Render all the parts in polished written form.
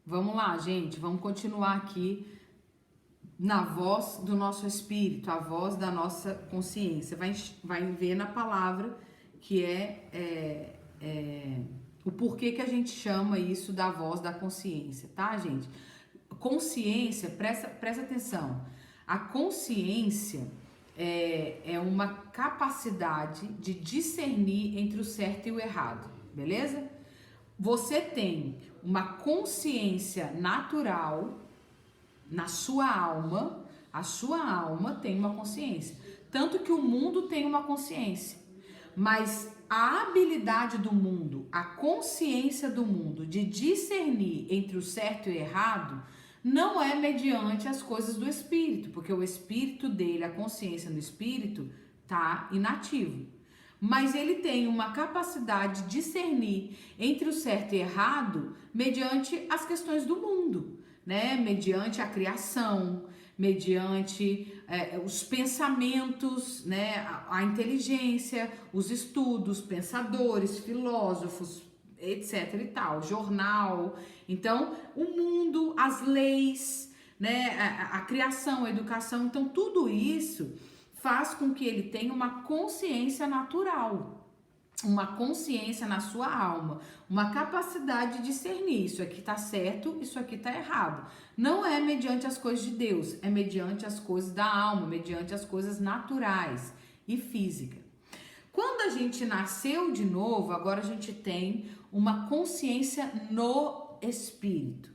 Vamos lá, gente, vamos continuar aqui na voz do nosso espírito, a voz da nossa consciência. Vai ver na palavra que o porquê que a gente chama isso da voz da consciência, tá, gente? Consciência, presta atenção. A consciência é uma capacidade de discernir entre o certo e o errado, beleza? Você tem uma consciência natural na sua alma, a sua alma tem uma consciência, tanto que o mundo tem uma consciência, mas a habilidade do mundo, a consciência do mundo de discernir entre o certo e o errado não é mediante as coisas do espírito, porque o espírito dele, a consciência no espírito, tá inativo. Mas ele tem uma capacidade de discernir entre o certo e errado mediante as questões do mundo, né? Mediante a criação, mediante os pensamentos, né? A inteligência, os estudos, pensadores, filósofos, etc e tal, jornal. Então, o mundo, as leis, né? A criação, a educação, então tudo isso faz com que ele tenha uma consciência natural, uma consciência na sua alma, uma capacidade de discernir, isso aqui tá certo, isso aqui tá errado. Não é mediante as coisas de Deus, é mediante as coisas da alma, mediante as coisas naturais e físicas. Quando a gente nasceu de novo, agora a gente tem uma consciência no espírito.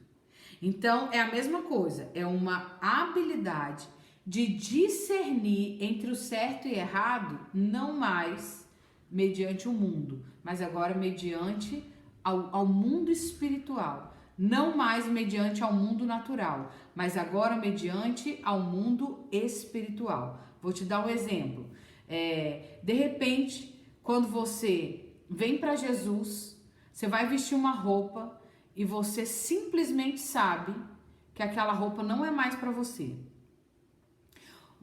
Então, é a mesma coisa, é uma habilidade de discernir entre o certo e errado, não mais mediante o mundo, mas agora mediante ao mundo espiritual. Não mais mediante ao mundo natural, mas agora mediante ao mundo espiritual. Vou te dar um exemplo. De repente, quando você vem para Jesus, você vai vestir uma roupa e você simplesmente sabe que aquela roupa não é mais para você.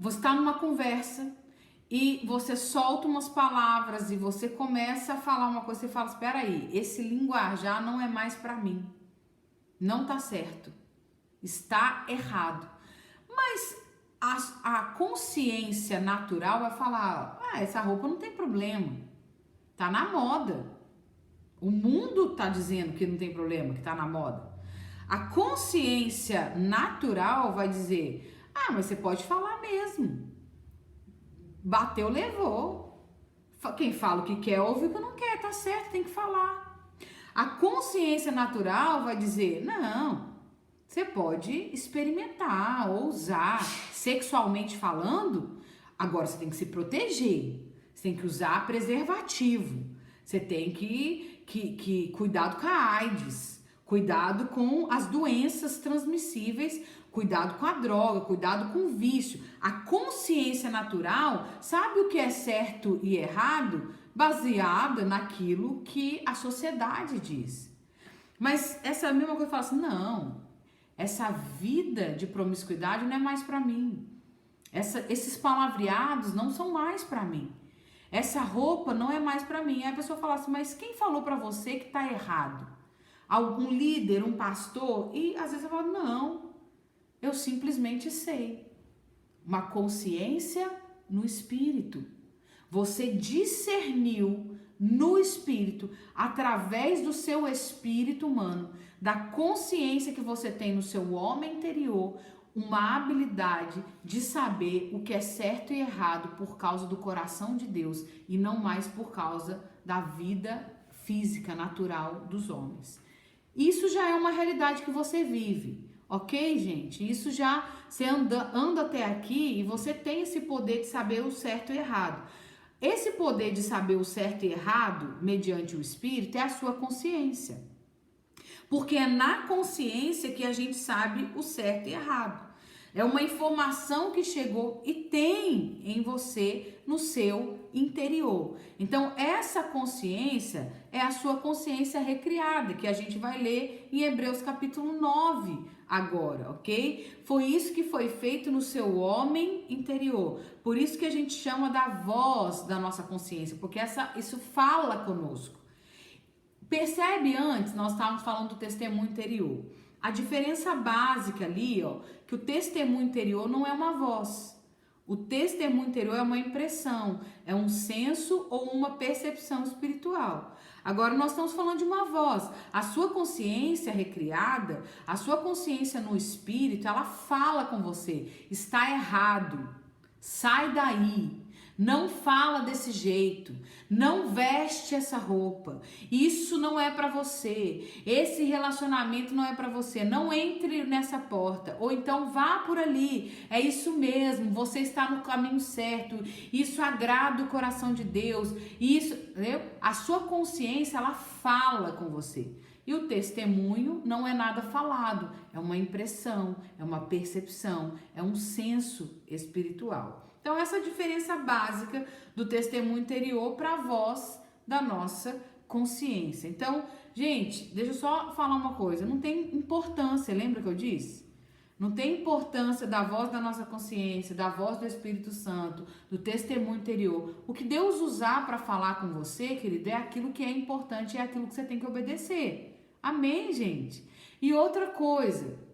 Você está numa conversa e você solta umas palavras e você começa a falar uma coisa, você fala, espera aí, esse linguajar não é mais para mim. Não tá certo. Está errado. Mas a consciência natural vai falar, essa roupa não tem problema. Tá na moda. O mundo tá dizendo que não tem problema, que tá na moda. A consciência natural vai dizer, mas você pode falar mesmo. Bateu, levou. Quem fala o que quer, ouve o que não quer, tá certo, tem que falar. A consciência natural vai dizer, não, você pode experimentar, ousar, sexualmente falando, agora você tem que se proteger, você tem que usar preservativo, você tem que cuidado com a AIDS, cuidado com as doenças transmissíveis, cuidado com a droga, cuidado com o vício. A consciência natural sabe o que é certo e errado baseada naquilo que a sociedade diz. Mas essa mesma coisa fala assim, não, essa vida de promiscuidade não é mais para mim. Esses palavreados não são mais para mim. Essa roupa não é mais para mim. Aí a pessoa fala assim, mas quem falou para você que tá errado? Algum líder, um pastor? E às vezes eu falo, não, eu simplesmente sei. Uma consciência no espírito. Você discerniu no espírito, através do seu espírito humano, da consciência que você tem no seu homem interior, uma habilidade de saber o que é certo e errado por causa do coração de Deus e não mais por causa da vida física, natural dos homens. Isso já é uma realidade que você vive, ok, gente? Isso já, você anda até aqui e você tem esse poder de saber o certo e errado. Esse poder de saber o certo e errado, mediante o Espírito, é a sua consciência. Porque é na consciência que a gente sabe o certo e errado. É uma informação que chegou e tem em você, no seu interior. Então, essa consciência é a sua consciência recriada, que a gente vai ler em Hebreus capítulo 9 agora, ok? Foi isso que foi feito no seu homem interior. Por isso que a gente chama da voz da nossa consciência, porque isso fala conosco. Percebe antes, nós estávamos falando do testemunho interior. A diferença básica ali, ó, que o testemunho interior não é uma voz. O testemunho interior é uma impressão, é um senso ou uma percepção espiritual. Agora nós estamos falando de uma voz. A sua consciência recriada, a sua consciência no espírito, ela fala com você. Está errado. Sai daí. Não fala desse jeito, não veste essa roupa, isso não é para você, esse relacionamento não é para você, não entre nessa porta, ou então vá por ali, é isso mesmo, você está no caminho certo, isso agrada o coração de Deus, isso, entendeu? A sua consciência, ela fala com você. E o testemunho não é nada falado, é uma impressão, é uma percepção, é um senso espiritual. Então, essa é a diferença básica do testemunho interior para a voz da nossa consciência. Então, gente, deixa eu só falar uma coisa. Não tem importância, lembra que eu disse? Não tem importância da voz da nossa consciência, da voz do Espírito Santo, do testemunho interior. O que Deus usar para falar com você, querido, é aquilo que é importante, é aquilo que você tem que obedecer. Amém, gente? E outra coisa...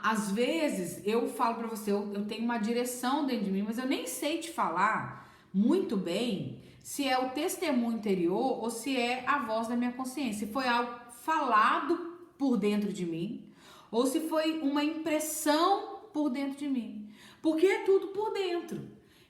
Às vezes eu falo pra você, eu tenho uma direção dentro de mim, mas eu nem sei te falar muito bem se é o testemunho interior ou se é a voz da minha consciência. Se foi algo falado por dentro de mim ou se foi uma impressão por dentro de mim. Porque é tudo por dentro.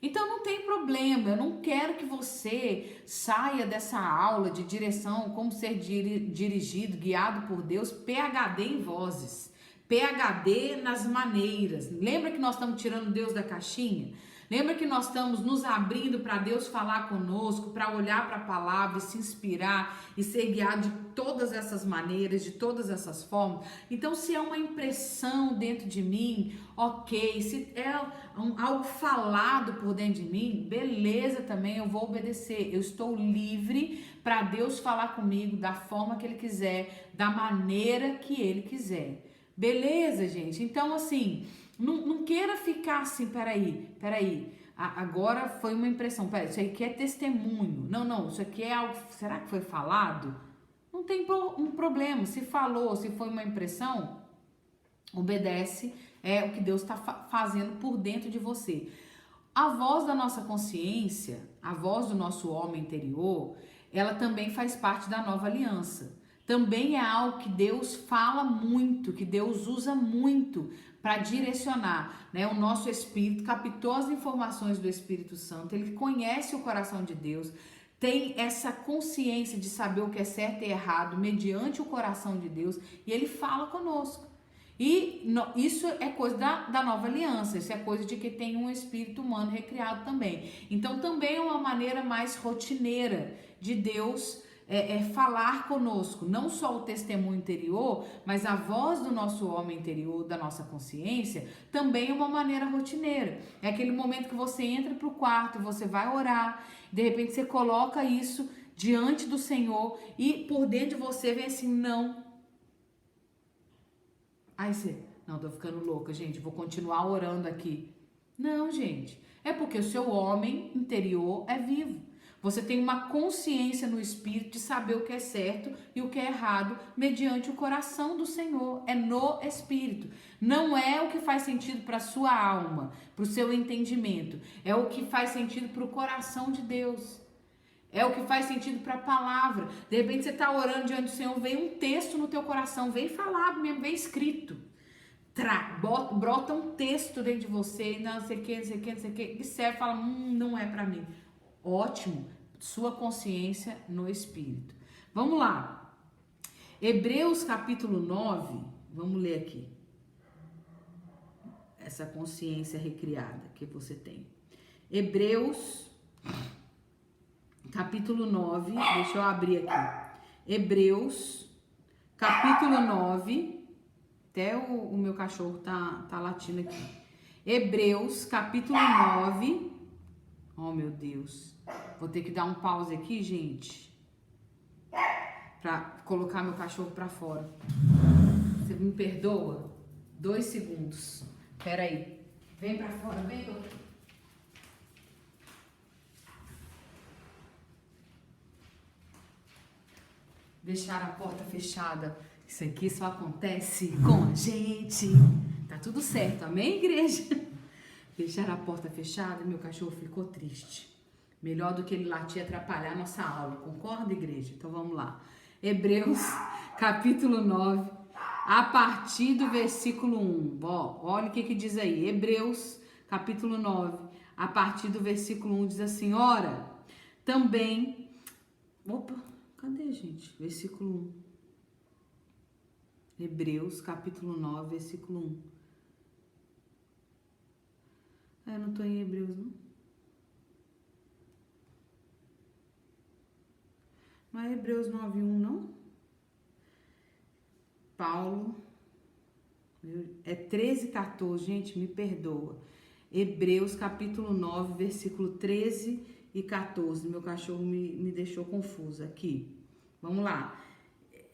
Então não tem problema, eu não quero que você saia dessa aula de direção, como ser dirigido, guiado por Deus, PhD em vozes. PhD nas maneiras. Lembra que nós estamos tirando Deus da caixinha? Lembra que nós estamos nos abrindo para Deus falar conosco, para olhar para a palavra e se inspirar e ser guiado de todas essas maneiras, de todas essas formas? Então, se é uma impressão dentro de mim, ok. Se é algo falado por dentro de mim, beleza também, eu vou obedecer. Eu estou livre para Deus falar comigo da forma que Ele quiser, da maneira que Ele quiser. Beleza, gente? Então, assim, não queira ficar assim, peraí, agora foi uma impressão, peraí, isso aqui é testemunho, não, isso aqui é algo, será que foi falado? Não tem um problema, se falou, se foi uma impressão, obedece, é o que Deus está fazendo por dentro de você. A voz da nossa consciência, a voz do nosso homem interior, ela também faz parte da nova aliança. Também é algo que Deus fala muito, que Deus usa muito para direcionar, né? O nosso espírito captou as informações do Espírito Santo, ele conhece o coração de Deus, tem essa consciência de saber o que é certo e errado mediante o coração de Deus e ele fala conosco. E isso é coisa da nova aliança, isso é coisa de que tem um espírito humano recriado também. Então também é uma maneira mais rotineira de Deus falar conosco, não só o testemunho interior, mas a voz do nosso homem interior, da nossa consciência, também é uma maneira rotineira. É aquele momento que você entra para o quarto, você vai orar, de repente você coloca isso diante do Senhor e por dentro de você vem assim, não. Aí você, não, tô ficando louca, gente, vou continuar orando aqui. Não, gente, é porque o seu homem interior é vivo. Você tem uma consciência no espírito de saber o que é certo e o que é errado mediante o coração do Senhor. É no espírito. Não é o que faz sentido para a sua alma, para o seu entendimento. É o que faz sentido para o coração de Deus. É o que faz sentido para a palavra. De repente você está orando diante do Senhor, vem um texto no teu coração, vem falado mesmo, vem escrito. Brota um texto dentro de você, não sei o que, e serve, fala, não é para mim. Ótimo, sua consciência no espírito. Vamos lá. Hebreus capítulo 9, vamos ler aqui. Essa consciência recriada que você tem. Hebreus capítulo 9, deixa eu abrir aqui. Hebreus capítulo 9, até o meu cachorro tá latindo aqui. Hebreus capítulo 9. Oh, meu Deus. Vou ter que dar um pause aqui, gente. Pra colocar meu cachorro pra fora. Você me perdoa? 2 segundos. Pera aí. Vem pra fora, vem, doutor. Deixar a porta fechada. Isso aqui só acontece com a gente. Tá tudo certo, amém, igreja? Deixar a porta fechada, meu cachorro ficou triste. Melhor do que ele latir e atrapalhar a nossa aula, concorda, igreja? Então vamos lá. Hebreus, capítulo 9, a partir do versículo 1. Ó, olha o que diz aí. Hebreus, capítulo 9, a partir do versículo 1 diz assim: ora, também... Opa, cadê, gente? Versículo 1. Hebreus, capítulo 9, versículo 1. Eu não tô em Hebreus, não. Não é Hebreus 9:1, não? Paulo, é 13:14, gente, me perdoa. Hebreus capítulo 9, versículo 13 e 14. Meu cachorro me deixou confusa aqui. Vamos lá.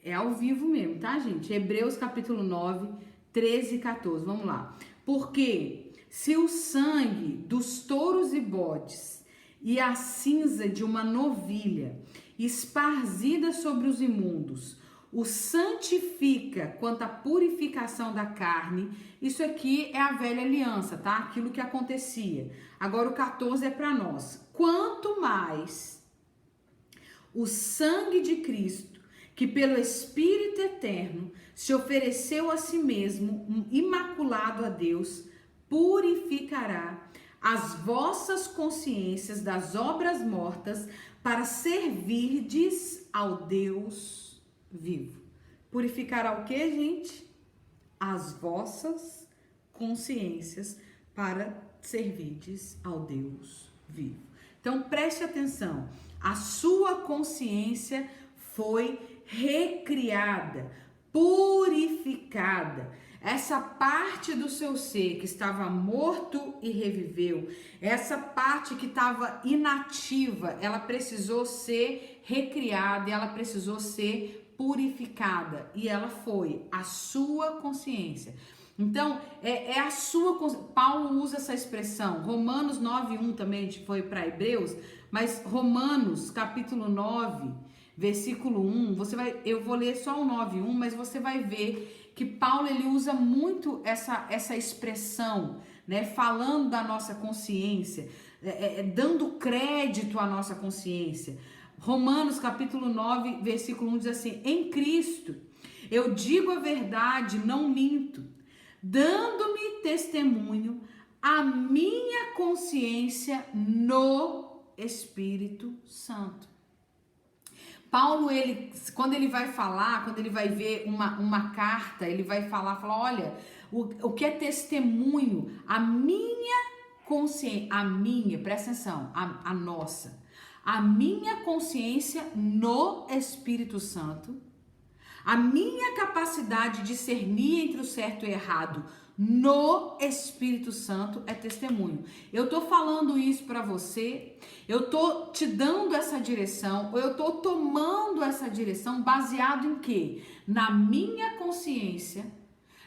É ao vivo mesmo, tá, gente? Hebreus capítulo 9, 13 e 14. Vamos lá. Porque se o sangue dos touros e bodes e a cinza de uma novilha esparzida sobre os imundos o santifica quanto à purificação da carne, isso aqui é a velha aliança, tá? Aquilo que acontecia. Agora o 14 é para nós. Quanto mais o sangue de Cristo, que pelo Espírito Eterno se ofereceu a si mesmo, imaculado a Deus, purificará as vossas consciências das obras mortas para servirdes ao Deus vivo. Purificará o que, gente? As vossas consciências para servirdes ao Deus vivo. Então preste atenção, a sua consciência foi recriada, purificada. Essa parte do seu ser que estava morto e reviveu, essa parte que estava inativa, ela precisou ser recriada, ela precisou ser purificada, e ela foi a sua consciência. Então, é a sua consciência. Paulo usa essa expressão, Romanos 9:1 também, a gente foi para Hebreus, mas Romanos capítulo 9, versículo 1, eu vou ler só o 9:1, mas você vai ver que Paulo ele usa muito essa expressão, né, falando da nossa consciência, dando crédito à nossa consciência. Romanos capítulo 9, versículo 1 diz assim: em Cristo eu digo a verdade, não minto, dando-me testemunho a minha consciência no Espírito Santo. Paulo, quando ele vai falar, quando ele vai ver uma carta, ele vai falar, olha, o que é testemunho? A minha consciência, presta atenção, a nossa, a minha consciência no Espírito Santo, a minha capacidade de discernir entre o certo e o errado no Espírito Santo é testemunho. Eu tô falando isso para você, eu tô te dando essa direção, ou eu tô tomando essa direção baseado em quê? Na minha consciência,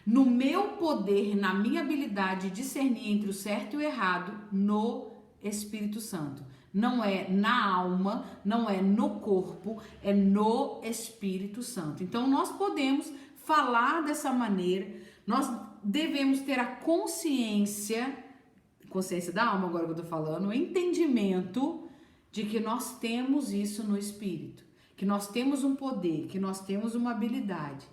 no meu poder, na minha habilidade de discernir entre o certo e o errado no Espírito Santo. Não é na alma, não é no corpo, é no Espírito Santo. Então nós podemos falar dessa maneira, nós devemos ter a consciência da alma, agora que eu tô falando, o entendimento de que nós temos isso no Espírito, que nós temos um poder, que nós temos uma habilidade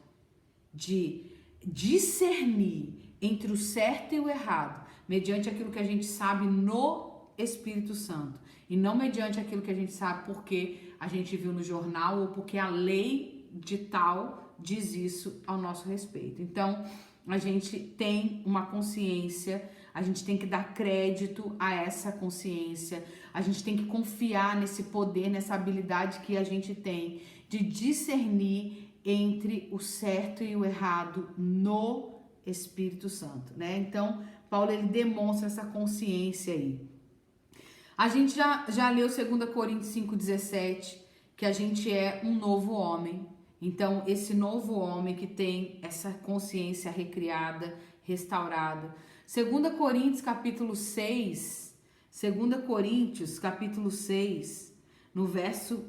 de discernir entre o certo e o errado, mediante aquilo que a gente sabe no Espírito Santo, e não mediante aquilo que a gente sabe porque a gente viu no jornal ou porque a lei de tal diz isso ao nosso respeito. Então, a gente tem uma consciência, a gente tem que dar crédito a essa consciência, a gente tem que confiar nesse poder, nessa habilidade que a gente tem de discernir entre o certo e o errado no Espírito Santo, né? Então, Paulo ele demonstra essa consciência aí. A gente já leu 2 Coríntios 5,17, que a gente é um novo homem. Então, esse novo homem que tem essa consciência recriada, restaurada. 2 Coríntios capítulo 6, 2 Coríntios capítulo 6, no verso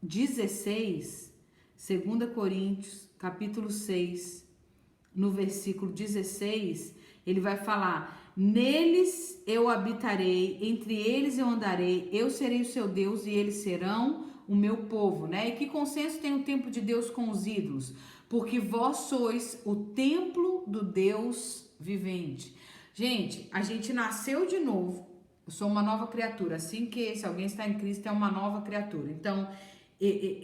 16, 2 Coríntios capítulo 6, no versículo 16, ele vai falar: neles eu habitarei, entre eles eu andarei, eu serei o seu Deus e eles serão o meu povo, né? E que consenso tem o templo de Deus com os ídolos? Porque vós sois o templo do Deus vivente. Gente, a gente nasceu de novo. Eu sou uma nova criatura. Assim que se alguém está em Cristo é uma nova criatura. Então,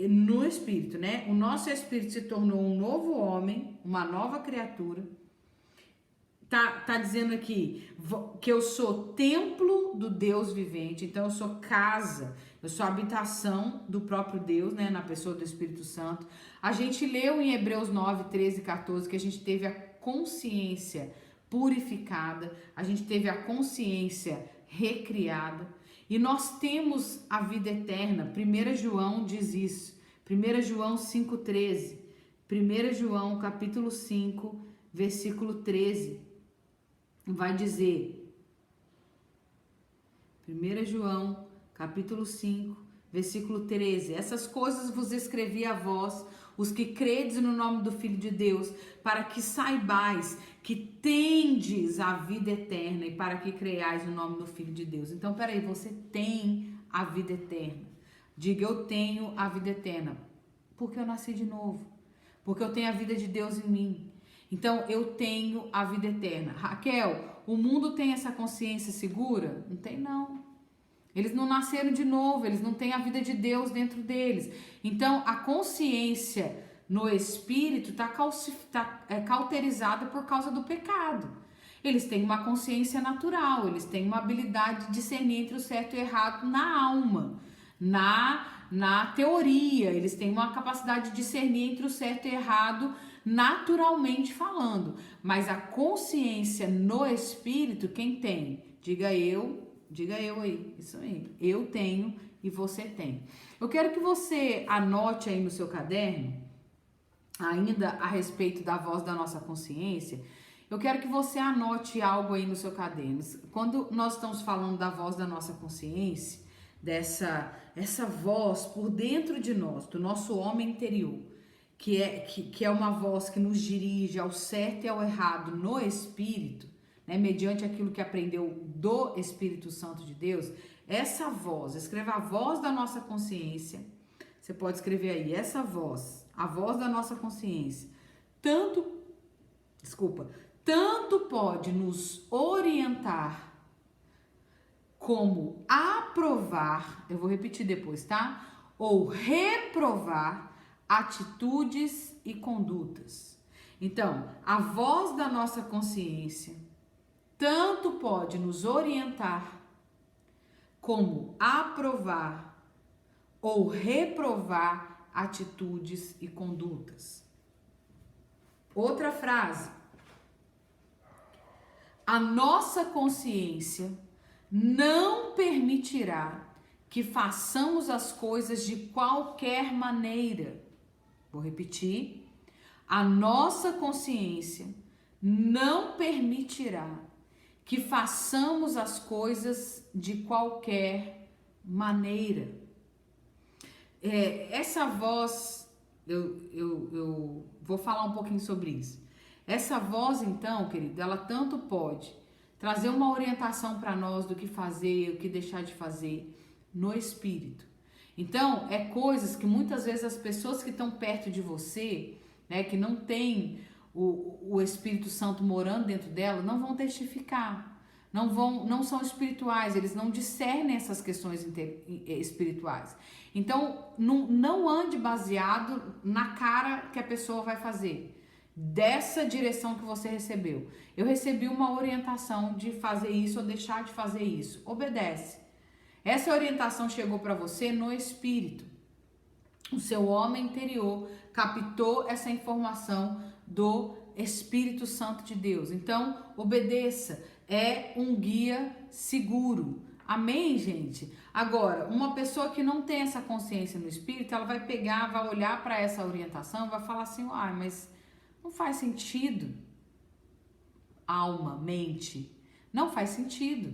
no Espírito, né? O nosso Espírito se tornou um novo homem, uma nova criatura. Tá dizendo aqui que eu sou templo do Deus vivente, então eu sou casa, eu sou habitação do próprio Deus, né, na pessoa do Espírito Santo. A gente leu em Hebreus 9, 13 e 14 que a gente teve a consciência purificada, a gente teve a consciência recriada e nós temos a vida eterna. 1 João diz isso, 1 João 5,13, 1 João capítulo 5, versículo 13. Vai dizer, 1 João, capítulo 5, versículo 13, essas coisas vos escrevi a vós, os que credes no nome do Filho de Deus, para que saibais que tendes a vida eterna e para que creiais no nome do Filho de Deus. Então, peraí, você tem a vida eterna. Diga, eu tenho a vida eterna, porque eu nasci de novo, porque eu tenho a vida de Deus em mim. Então, eu tenho a vida eterna. Raquel, o mundo tem essa consciência segura? Não tem, não. Eles não nasceram de novo, eles não têm a vida de Deus dentro deles. Então, a consciência no espírito está cauterizada por causa do pecado. Eles têm uma consciência natural, eles têm uma habilidade de discernir entre o certo e o errado na alma, na teoria. Eles têm uma capacidade de discernir entre o certo e o errado naturalmente falando, mas a consciência no espírito, quem tem? Diga eu aí, isso aí, eu tenho e você tem. Eu quero que você anote aí no seu caderno, ainda a respeito da voz da nossa consciência, eu quero que você anote algo aí no seu caderno. Quando nós estamos falando da voz da nossa consciência, essa voz por dentro de nós, do nosso homem interior, que é uma voz que nos dirige ao certo e ao errado no Espírito, né, mediante aquilo que aprendeu do Espírito Santo de Deus, essa voz, escreva a voz da nossa consciência, você pode escrever aí, essa voz, a voz da nossa consciência, tanto pode nos orientar como aprovar, eu vou repetir depois, tá? Ou reprovar atitudes e condutas. Então, a voz da nossa consciência tanto pode nos orientar como aprovar ou reprovar atitudes e condutas. Outra frase: a nossa consciência não permitirá que façamos as coisas de qualquer maneira. Vou repetir. A nossa consciência não permitirá que façamos as coisas de qualquer maneira. Essa voz, eu vou falar um pouquinho sobre isso. Essa voz, então, querido, ela tanto pode trazer uma orientação para nós do que fazer, o que deixar de fazer no espírito. Então, coisas que muitas vezes as pessoas que estão perto de você, né, que não tem o Espírito Santo morando dentro dela, não vão testificar, não são espirituais, eles não discernem essas questões espirituais. Então, não ande baseado na cara que a pessoa vai fazer, dessa direção que você recebeu. Eu recebi uma orientação de fazer isso ou deixar de fazer isso. Obedece. Essa orientação chegou para você no espírito. O seu homem interior captou essa informação do Espírito Santo de Deus. Então, obedeça. É um guia seguro. Amém, gente? Agora, uma pessoa que não tem essa consciência no espírito, ela vai pegar, vai olhar para essa orientação, vai falar assim: mas não faz sentido. Alma, mente, não faz sentido.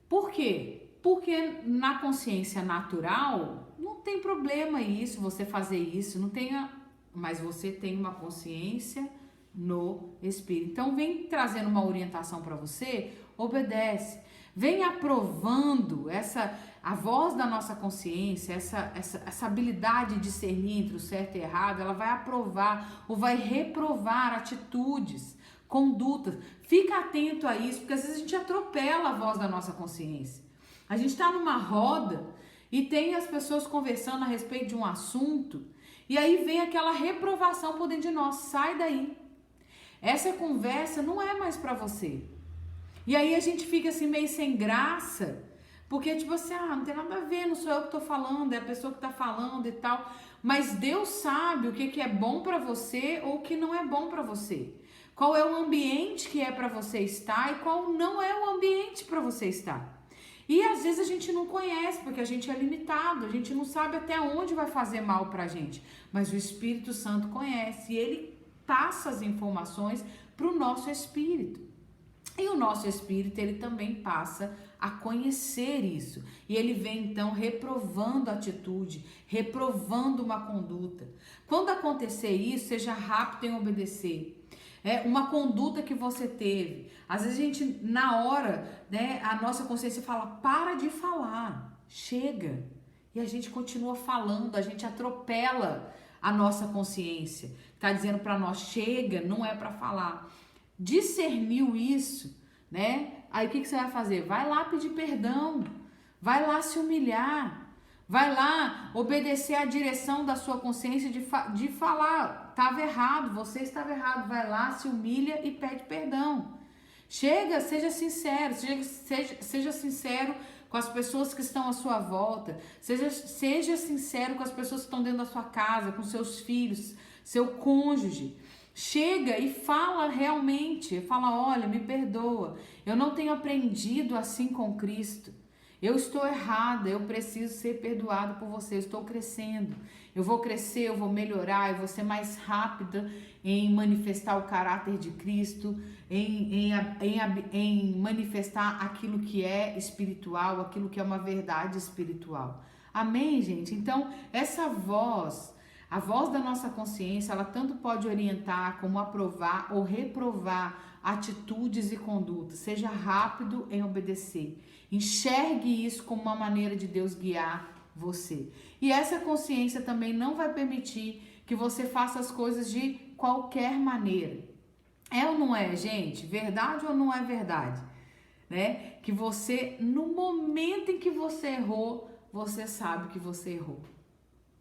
Por quê? Porque na consciência natural não tem problema isso, você fazer isso, não tenha mas você tem uma consciência no Espírito. Então, vem trazendo uma orientação para você, obedece. Vem aprovando a voz da nossa consciência, essa habilidade de discernir entre o certo e o errado, ela vai aprovar ou vai reprovar atitudes, condutas. Fica atento a isso, porque às vezes a gente atropela a voz da nossa consciência. A gente está numa roda e tem as pessoas conversando a respeito de um assunto, e aí vem aquela reprovação por dentro de nós. Sai daí. Essa conversa não é mais para você. E aí a gente fica assim meio sem graça, porque tipo assim, não tem nada a ver, não sou eu que tô falando, é a pessoa que tá falando e tal. Mas Deus sabe o que é bom para você ou o que não é bom para você. Qual é o ambiente que é para você estar e qual não é o ambiente para você estar. E às vezes a gente não conhece, porque a gente é limitado, a gente não sabe até onde vai fazer mal pra gente. Mas o Espírito Santo conhece e ele passa as informações pro nosso espírito. E o nosso espírito, ele também passa a conhecer isso. E ele vem, então, reprovando a atitude, reprovando uma conduta. Quando acontecer isso, seja rápido em obedecer. Uma conduta que você teve. Às vezes a gente, na hora, né, a nossa consciência fala, para de falar, chega. E a gente continua falando, a gente atropela a nossa consciência. Tá dizendo para nós, chega, não é para falar. Discerniu isso, né? Aí o que você vai fazer? Vai lá pedir perdão, vai lá se humilhar, vai lá obedecer à direção da sua consciência de falar, estava errado, você estava errado, vai lá, se humilha e pede perdão. Chega, seja sincero, seja sincero com as pessoas que estão à sua volta, seja sincero com as pessoas que estão dentro da sua casa, com seus filhos, seu cônjuge. Chega e fala realmente, fala, olha, me perdoa, eu não tenho aprendido assim com Cristo, eu estou errada, eu preciso ser perdoado por você, eu estou crescendo, eu vou crescer, eu vou melhorar, eu vou ser mais rápida em manifestar o caráter de Cristo, em manifestar aquilo que é espiritual, aquilo que é uma verdade espiritual. Amém, gente? Então, essa voz... A voz da nossa consciência, ela tanto pode orientar como aprovar ou reprovar atitudes e condutas. Seja rápido em obedecer. Enxergue isso como uma maneira de Deus guiar você. E essa consciência também não vai permitir que você faça as coisas de qualquer maneira. É ou não é, gente? Verdade ou não é verdade? Né? Que você, no momento em que você errou, você sabe que você errou.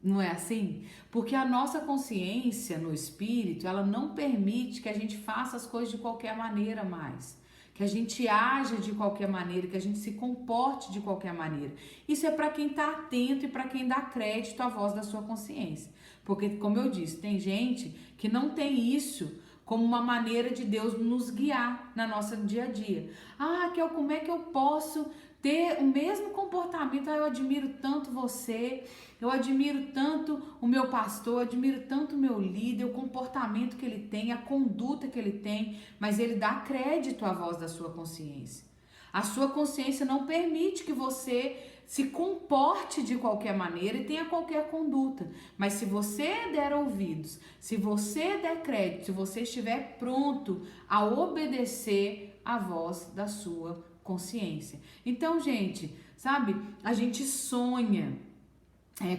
Não é assim? Porque a nossa consciência no espírito, ela não permite que a gente faça as coisas de qualquer maneira mais. Que a gente haja de qualquer maneira, que a gente se comporte de qualquer maneira. Isso é para quem está atento e para quem dá crédito à voz da sua consciência. Porque, como eu disse, tem gente que não tem isso como uma maneira de Deus nos guiar na nossa dia a dia. Raquel, como é que eu posso ter o mesmo comportamento? Eu admiro tanto você, eu admiro tanto o meu pastor, eu admiro tanto o meu líder, o comportamento que ele tem, a conduta que ele tem, mas ele dá crédito à voz da sua consciência. A sua consciência não permite que você se comporte de qualquer maneira e tenha qualquer conduta. Mas se você der ouvidos, se você der crédito, se você estiver pronto a obedecer à voz da sua consciência. Então, gente, sabe, a gente sonha,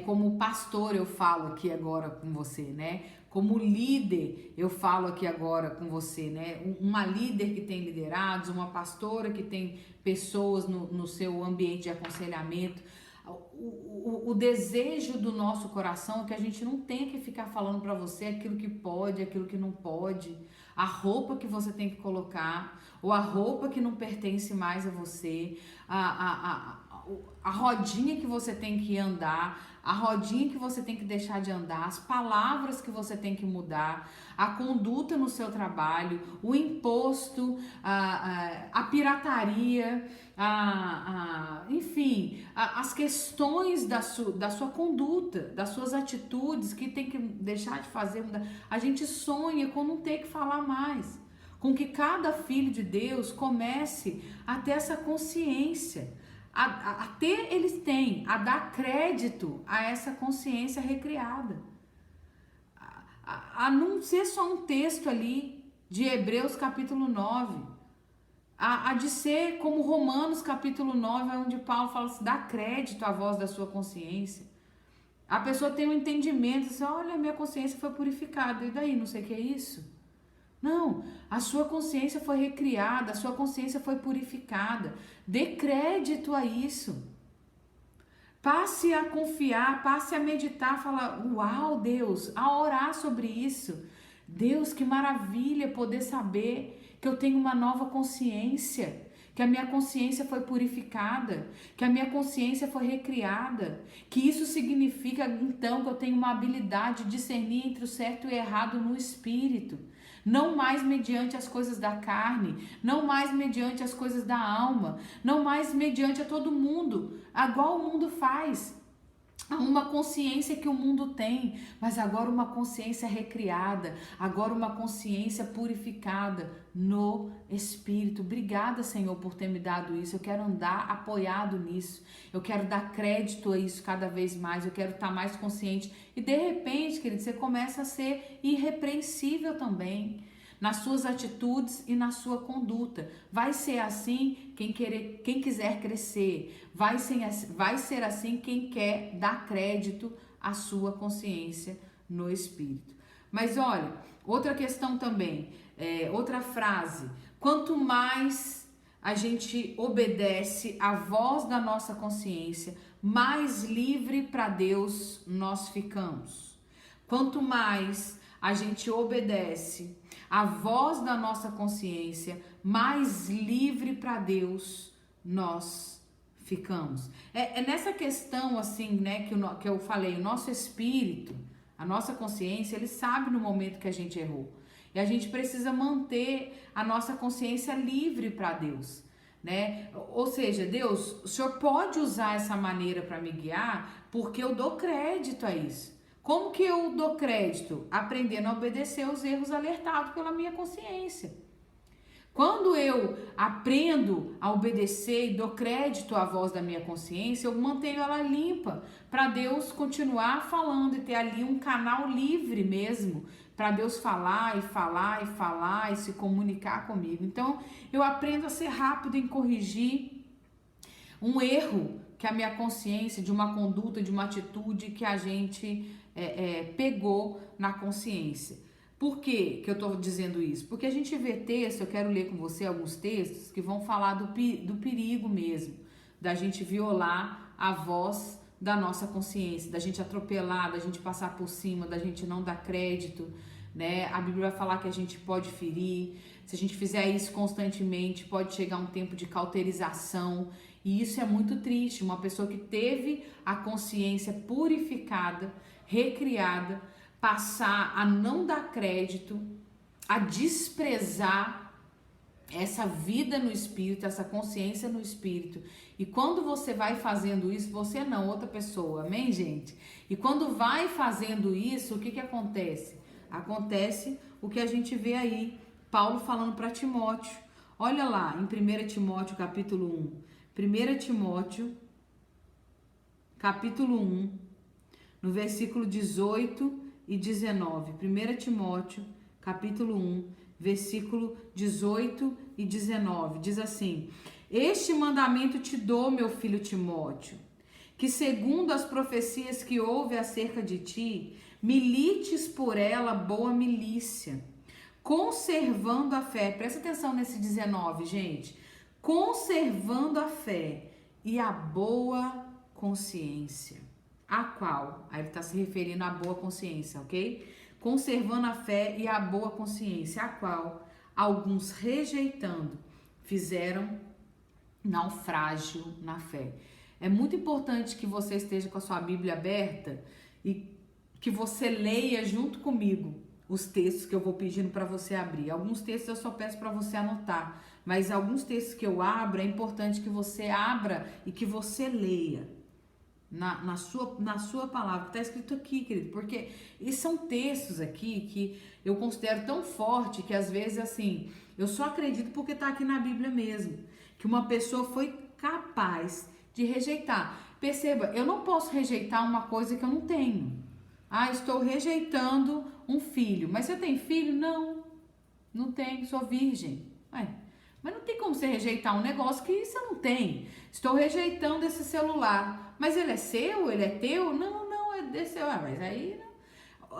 como pastor eu falo aqui agora com você, né? Como líder eu falo aqui agora com você, né? Uma líder que tem liderados, uma pastora que tem pessoas no seu ambiente de aconselhamento. O desejo do nosso coração é que a gente não tenha que ficar falando para você aquilo que pode, aquilo que não pode, a roupa que você tem que colocar, ou a roupa que não pertence mais a você, a rodinha que você tem que andar, a rodinha que você tem que deixar de andar, as palavras que você tem que mudar, a conduta no seu trabalho, o imposto, a pirataria, enfim, as questões da sua conduta, das suas atitudes que tem que deixar de fazer, mudar. A gente sonha com não ter que falar mais, com que cada filho de Deus comece a ter essa consciência, eles têm a dar crédito a essa consciência recriada. a não ser só um texto ali de Hebreus capítulo 9, a de ser como Romanos capítulo 9, onde Paulo fala assim, dá crédito à voz da sua consciência. A pessoa tem um entendimento, assim, olha, minha consciência foi purificada, e daí, não sei o que é isso? Não, a sua consciência foi recriada, a sua consciência foi purificada. Dê crédito a isso. Passe a confiar, passe a meditar, falar, uau, Deus, a orar sobre isso. Deus, que maravilha poder saber que eu tenho uma nova consciência, que a minha consciência foi purificada, que a minha consciência foi recriada, que isso significa então que eu tenho uma habilidade de discernir entre o certo e o errado no espírito. Não mais mediante as coisas da carne, não mais mediante as coisas da alma, não mais mediante a todo mundo, igual o mundo faz. Há uma consciência que o mundo tem, mas agora uma consciência recriada, agora uma consciência purificada no Espírito. Obrigada, Senhor, por ter me dado isso. Eu quero andar apoiado nisso. Eu quero dar crédito a isso cada vez mais. Eu quero estar mais consciente. E de repente, querido, você começa a ser irrepreensível também nas suas atitudes e na sua conduta. Vai ser assim quem quiser crescer. Vai ser assim quem quer dar crédito à sua consciência no Espírito. Mas olha, outra questão também, outra frase. Quanto mais a gente obedece à voz da nossa consciência, mais livre para Deus nós ficamos. Quanto mais a gente obedece a voz da nossa consciência, mais livre para Deus nós ficamos. É nessa questão assim, né, que eu falei, o nosso espírito, a nossa consciência, ele sabe no momento que a gente errou. E a gente precisa manter a nossa consciência livre para Deus, né? Ou seja, Deus, o Senhor pode usar essa maneira para me guiar, porque eu dou crédito a isso. Como que eu dou crédito? Aprendendo a obedecer os erros alertados pela minha consciência. Quando eu aprendo a obedecer e dou crédito à voz da minha consciência, eu mantenho ela limpa para Deus continuar falando e ter ali um canal livre mesmo para Deus falar e falar e falar e se comunicar comigo. Então, eu aprendo a ser rápido em corrigir um erro que a minha consciência, de uma conduta, de uma atitude que a gente pegou na consciência. Por que eu estou dizendo isso? Porque a gente vê texto, eu quero ler com você alguns textos que vão falar do perigo mesmo, da gente violar a voz da nossa consciência, da gente atropelar, da gente passar por cima, da gente não dar crédito, né? A Bíblia vai falar que a gente pode ferir, se a gente fizer isso constantemente, pode chegar um tempo de cauterização, e isso é muito triste. Uma pessoa que teve a consciência purificada, recriada, passar a não dar crédito, a desprezar essa vida no Espírito, essa consciência no Espírito. E quando você vai fazendo isso, você não, outra pessoa, amém, gente? E quando vai fazendo isso, o que acontece? Acontece o que a gente vê aí, Paulo falando para Timóteo. Olha lá, em 1 Timóteo capítulo 1. 1 Timóteo capítulo 1, no versículo 18 e 19. 1 Timóteo capítulo 1, versículo 18 e 19. Diz assim: Este mandamento te dou, meu filho Timóteo, que segundo as profecias que houve acerca de ti, milites por ela boa milícia, conservando a fé. Presta atenção nesse 19, gente. Conservando a fé e a boa consciência. A qual? Aí ele está se referindo à boa consciência, ok? Conservando a fé e a boa consciência, a qual alguns rejeitando fizeram naufrágio na fé. É muito importante que você esteja com a sua Bíblia aberta e que você leia junto comigo os textos que eu vou pedindo para você abrir. Alguns textos eu só peço para você anotar, mas alguns textos que eu abro é importante que você abra e que você leia na sua palavra, que está escrito aqui, querido, porque esses são textos aqui que eu considero tão forte que às vezes, assim, eu só acredito porque está aqui na Bíblia mesmo, que uma pessoa foi capaz de rejeitar. Perceba, eu não posso rejeitar uma coisa que eu não tenho. Estou rejeitando um filho. Mas você tem filho? Não, não tenho, sou virgem. Ué, mas não tem como você rejeitar um negócio que você não tem. Estou rejeitando esse celular. Mas ele é seu? Ele é teu? Não, não, é desse. Mas aí... Não.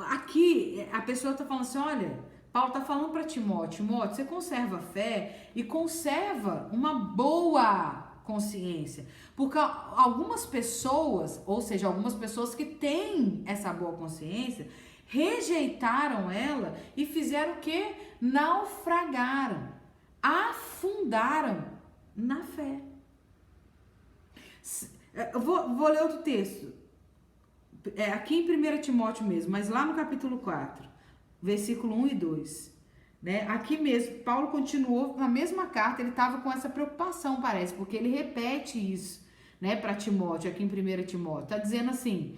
Aqui, a pessoa está falando assim, olha, Paulo está falando para Timóteo, você conserva a fé e conserva uma boa consciência. Porque algumas pessoas, ou seja, algumas pessoas que têm essa boa consciência, rejeitaram ela e fizeram o quê? Naufragaram, afundaram na fé. Eu vou ler outro texto, aqui em 1 Timóteo mesmo, mas lá no capítulo 4, versículo 1 e 2. Né? Aqui mesmo, Paulo continuou na mesma carta, ele estava com essa preocupação, parece, porque ele repete isso, né, para Timóteo, aqui em 1 Timóteo. Está dizendo assim,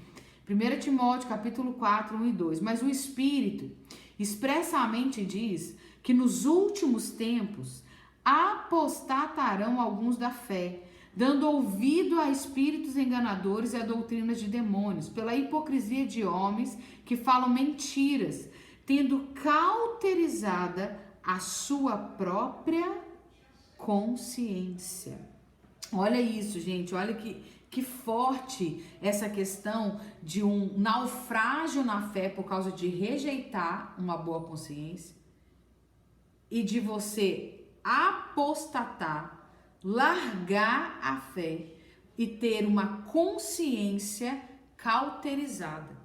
1 Timóteo, capítulo 4, 1 e 2. Mas o Espírito expressamente diz que nos últimos tempos apostatarão alguns da fé, dando ouvido a espíritos enganadores e a doutrinas de demônios, pela hipocrisia de homens que falam mentiras, tendo cauterizada a sua própria consciência. Olha isso, gente, olha que forte essa questão de um naufrágio na fé por causa de rejeitar uma boa consciência e de você apostatar, largar a fé e ter uma consciência cauterizada.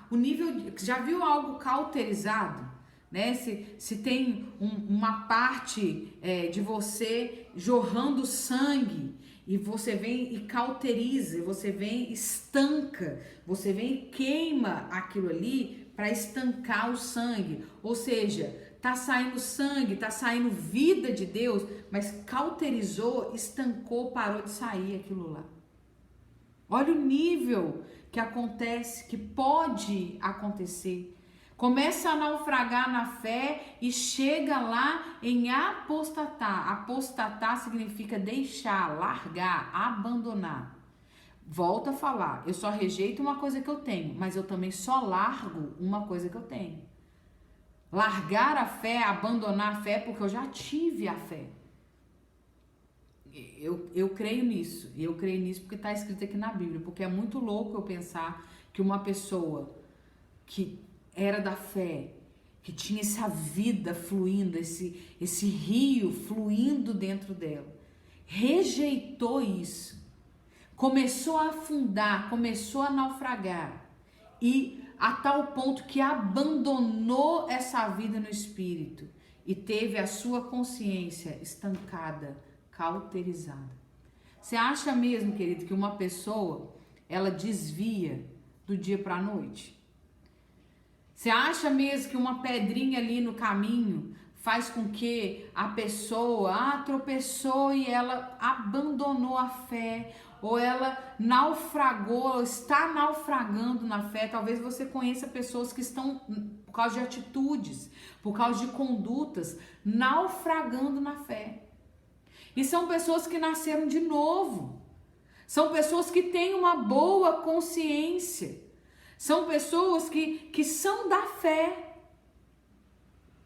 O nível, já viu algo cauterizado? Né? Se tem uma parte de você jorrando sangue e você vem e cauteriza, você vem e estanca, você vem e queima aquilo ali para estancar o sangue. Ou seja, tá saindo sangue, tá saindo vida de Deus, mas cauterizou, estancou, parou de sair aquilo lá. Olha o nível que acontece, que pode acontecer. Começa a naufragar na fé e chega lá em apostatar. Apostatar significa deixar, largar, abandonar. Volto a falar, eu só rejeito uma coisa que eu tenho, mas eu também só largo uma coisa que eu tenho. Largar a fé, abandonar a fé, porque eu já tive a fé. Eu creio nisso, e eu creio nisso porque está escrito aqui na Bíblia, porque é muito louco eu pensar que uma pessoa que era da fé, que tinha essa vida fluindo, esse rio fluindo dentro dela, rejeitou isso, começou a afundar, começou a naufragar, e a tal ponto que abandonou essa vida no espírito e teve a sua consciência estancada, cauterizada. Você acha mesmo, querido, que uma pessoa, ela desvia do dia para a noite? Você acha mesmo que uma pedrinha ali no caminho faz com que a pessoa tropeçou e ela abandonou a fé, ou ela naufragou, ou está naufragando na fé? Talvez você conheça pessoas que estão, por causa de atitudes, por causa de condutas, naufragando na fé. E são pessoas que nasceram de novo. São pessoas que têm uma boa consciência. São pessoas que são da fé.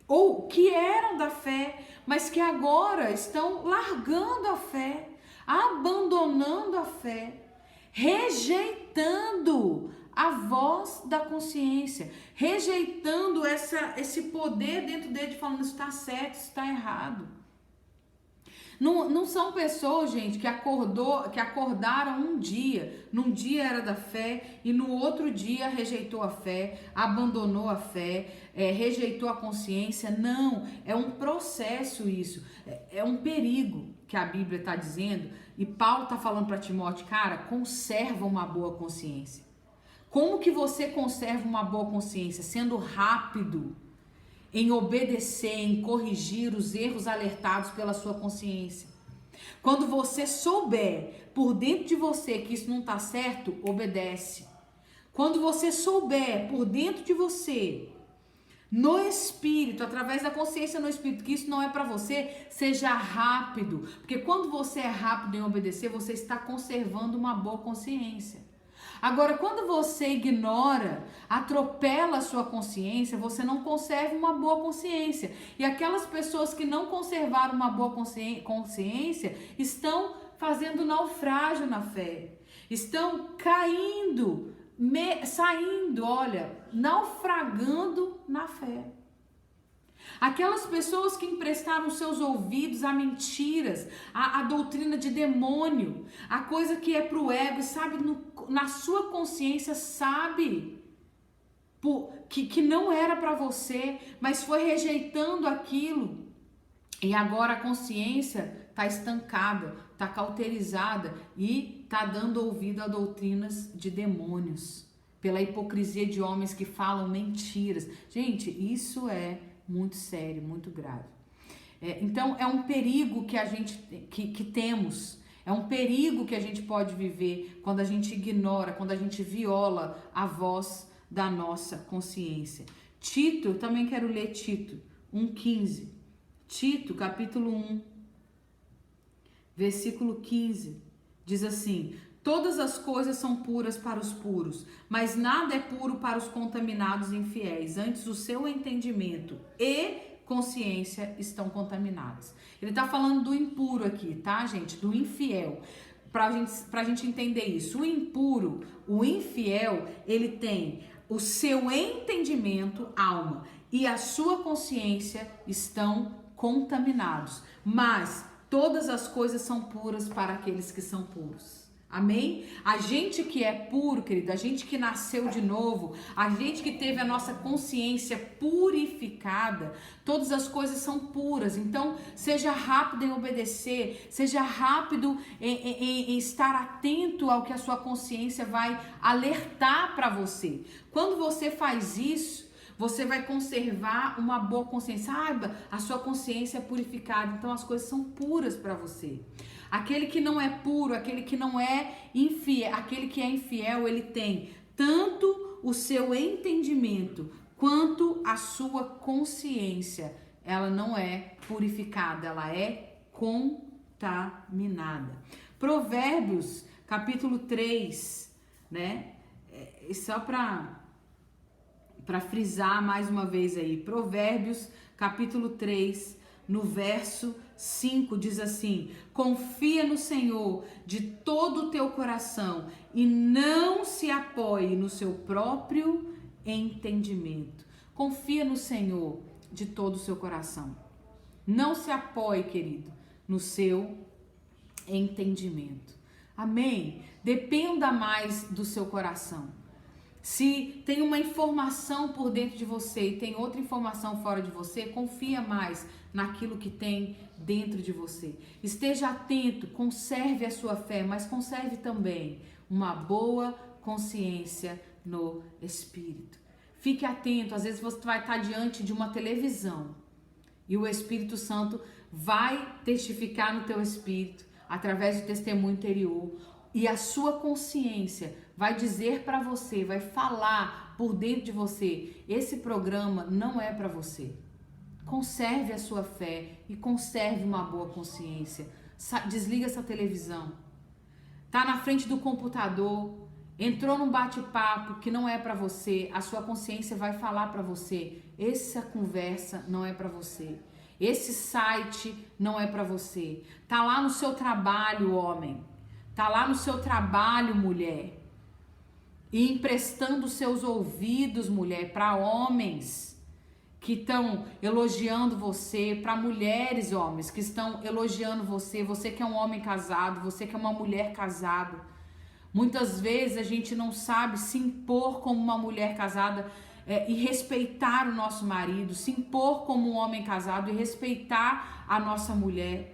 Ou que eram da fé, mas que agora estão largando a fé, abandonando a fé, rejeitando a voz da consciência, rejeitando esse poder dentro dele, falando isso está certo, isso está errado. Não são pessoas, gente, que acordaram um dia, num dia era da fé e no outro dia rejeitou a fé, abandonou a fé, rejeitou a consciência. Não, é um processo isso, é um perigo que a Bíblia está dizendo, e Paulo está falando para Timóteo, cara, conserva uma boa consciência. Como que você conserva uma boa consciência? Sendo rápido em obedecer, em corrigir os erros alertados pela sua consciência. Quando você souber por dentro de você que isso não está certo, obedece. Quando você souber por dentro de você, no espírito, através da consciência no espírito, que isso não é para você, seja rápido. Porque quando você é rápido em obedecer, você está conservando uma boa consciência. Agora, quando você ignora, atropela a sua consciência, você não conserva uma boa consciência. E aquelas pessoas que não conservaram uma boa consciência estão fazendo naufrágio na fé. Estão caindo, saindo, olha, naufragando na fé. Aquelas pessoas que emprestaram seus ouvidos a mentiras, a doutrina de demônio, a coisa que é pro ego, sabe, na sua consciência sabe que não era para você, mas foi rejeitando aquilo. E agora a consciência está estancada, está cauterizada e está dando ouvido a doutrinas de demônios, pela hipocrisia de homens que falam mentiras. Gente, isso é muito sério, muito grave. Então é um perigo que a gente que temos, é um perigo que a gente pode viver quando a gente ignora, quando a gente viola a voz da nossa consciência. Tito, eu também quero ler Tito 1,15. Tito, capítulo 1, versículo 15, diz assim: todas as coisas são puras para os puros, mas nada é puro para os contaminados e infiéis. Antes o seu entendimento e consciência estão contaminados. Ele tá falando do impuro aqui, tá, gente? Do infiel. Pra gente entender isso. O impuro, o infiel, ele tem o seu entendimento, alma, e a sua consciência estão contaminados. Mas todas as coisas são puras para aqueles que são puros. Amém? A gente que é puro, querido, a gente que nasceu de novo, a gente que teve a nossa consciência purificada, todas as coisas são puras. Então, seja rápido em obedecer, seja rápido em estar atento ao que a sua consciência vai alertar para você. Quando você faz isso, você vai conservar uma boa consciência. Saiba, a sua consciência é purificada, então as coisas são puras para você. Aquele que não é puro, aquele que não é infiel, aquele que é infiel, ele tem tanto o seu entendimento quanto a sua consciência. Ela não é purificada, ela é contaminada. Provérbios, capítulo 3, né? Só para frisar mais uma vez aí. Provérbios, capítulo 3, no verso 5, diz assim: confia no Senhor de todo o teu coração e não se apoie no seu próprio entendimento. Confia no Senhor de todo o seu coração. Não se apoie, querido, no seu entendimento. Amém? Dependa mais do seu coração. Se tem uma informação por dentro de você e tem outra informação fora de você, confia mais naquilo que tem dentro de você. Esteja atento, conserve a sua fé, mas conserve também uma boa consciência no Espírito. Fique atento, às vezes você vai estar diante de uma televisão e o Espírito Santo vai testificar no teu espírito, através do testemunho interior, e a sua consciência vai dizer para você, vai falar por dentro de você: esse programa não é para você. Conserve a sua fé e conserve uma boa consciência. Desliga essa televisão. Tá na frente do computador, entrou num bate-papo que não é para você, a sua consciência vai falar para você: essa conversa não é para você. Esse site não é para você. Tá lá no seu trabalho, homem. Tá lá no seu trabalho, mulher. E emprestando seus ouvidos, mulher, para homens que estão elogiando você, para mulheres, homens, que estão elogiando você, você que é um homem casado, você que é uma mulher casada. Muitas vezes a gente não sabe se impor como uma mulher casada e respeitar o nosso marido, se impor como um homem casado e respeitar a nossa mulher.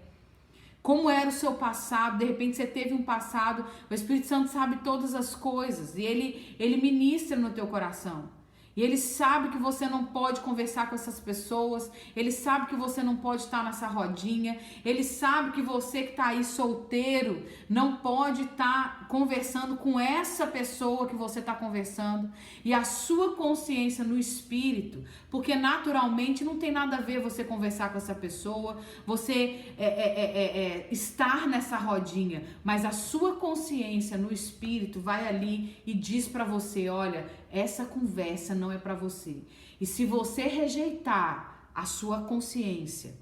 Como era o seu passado, de repente você teve um passado, o Espírito Santo sabe todas as coisas e ele ministra no teu coração. E ele sabe que você não pode conversar com essas pessoas, ele sabe que você não pode estar nessa rodinha, ele sabe que você que está aí solteiro não pode estar conversando com essa pessoa que você está conversando e a sua consciência no espírito, porque naturalmente não tem nada a ver você conversar com essa pessoa, você estar nessa rodinha, mas a sua consciência no espírito vai ali e diz para você, olha, essa conversa não é para você. E se você rejeitar a sua consciência,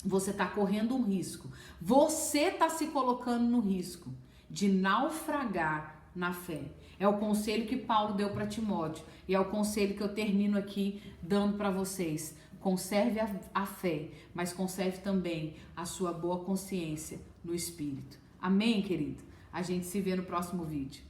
você está correndo um risco. Você está se colocando no risco de naufragar na fé. É o conselho que Paulo deu para Timóteo. E é o conselho que eu termino aqui dando para vocês. Conserve a fé, mas conserve também a sua boa consciência no espírito. Amém, querido? A gente se vê no próximo vídeo.